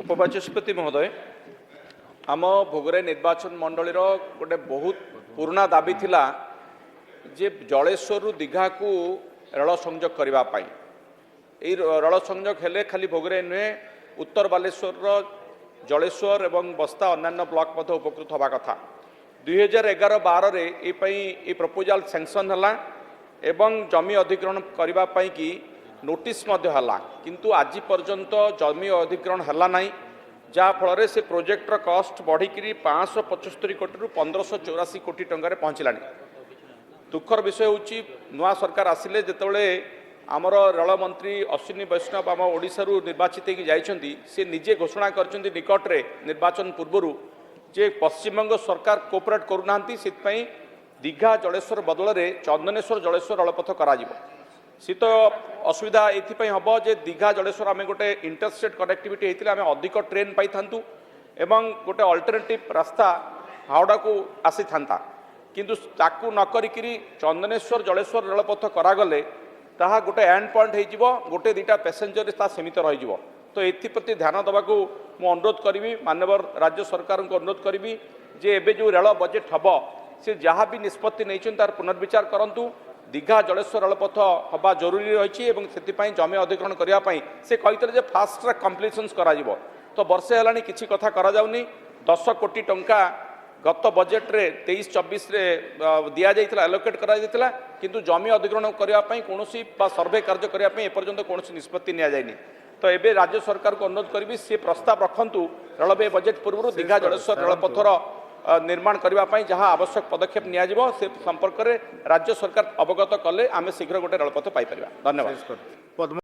उपबाचस्पति महोदय आम भोगरे निर्वाचन मंडली गोटे बहुत पुराना दाबी थिला जे जलेश्वर दीघा को रेल संजोग करने रेल संजोग हेले खाली भोगरे नुहे उत्तर बालेश्वर जलेश्वर एवं बस्ता अन्य ब्लॉक मध्य उपकृत हवा कथा 2011-12 ये प्रपोजाल सैंक्शन है एवं जमी अधिग्रहण करने की नोटिस है किंतु आज पर्यंत जमी अधिग्रहण है ना जहाँफल से प्रोजेक्टर कॉस्ट बढ़ी 575 कोटी रु 1584 कोटी टंकार पहुँचला। दुखर विषय हूँ नुआ सरकार आसिले जितेबाला आमर रेल मंत्री अश्विनी वैष्णव आम ओडिशा निर्वाचित होती सी निजे घोषणा कर निकटरे निर्वाचन पूर्वर जे पश्चिमबंग सरकार कोऑपरेट करूना दीघा जलेश्वर बदल में चंदनेश्वर जलेश्वर रेलपथ करा सी तो असुविधा ये हम जे दीघा जलेश्वर आम गोटे इंटरस्टेट कनेक्टिविटी होती आम अधिक ट्रेन पाई था एवं गोटे अल्टरनेटिव रास्ता हावड़ा को आसी था किंतु ताकू न करी चंदनेश्वर जलेश्वर रेलपथ करागले ताहा गोटे एंड पॉइंट हो गोटे दुटा पैसेंजर सीमित रही तो एप्रति ध्यान देवा मु अनुरोध करी माननीय राज्य सरकार को अनुरोध करी जे एबे जो रेल बजेट हम से जहाँ भी निष्पत्ति नहीं तार पुनर्विचार करूँ दीघा जलेश्वर रेलपथ हवा जरूरी रही जमी अधिग्रहण करने से कहते फास्ट ट्रैक कम्प्लीशन्स करा तो वर्षे है किसी कथा करा 10 कोटी टंका गत बजेट रे 23-24 दि जाइए एलोकेट करा किंतु जमी अधिग्रहण करने कौन सर्वे कार्य करने एपर्यंत कौन निष्पत्ति नि तो एबे राज्य सरकार को अनुरोध करी सी प्रस्ताव रखु रेलवे बजेट पूर्व दीघा जलेश्वर रेलपथर निर्माण करने जहाँ आवश्यक पदक्षेप निया से संपर्क में राज्य सरकार अवगत कले आम शीघ्र गोटे रेलपथ पाई। धन्यवाद।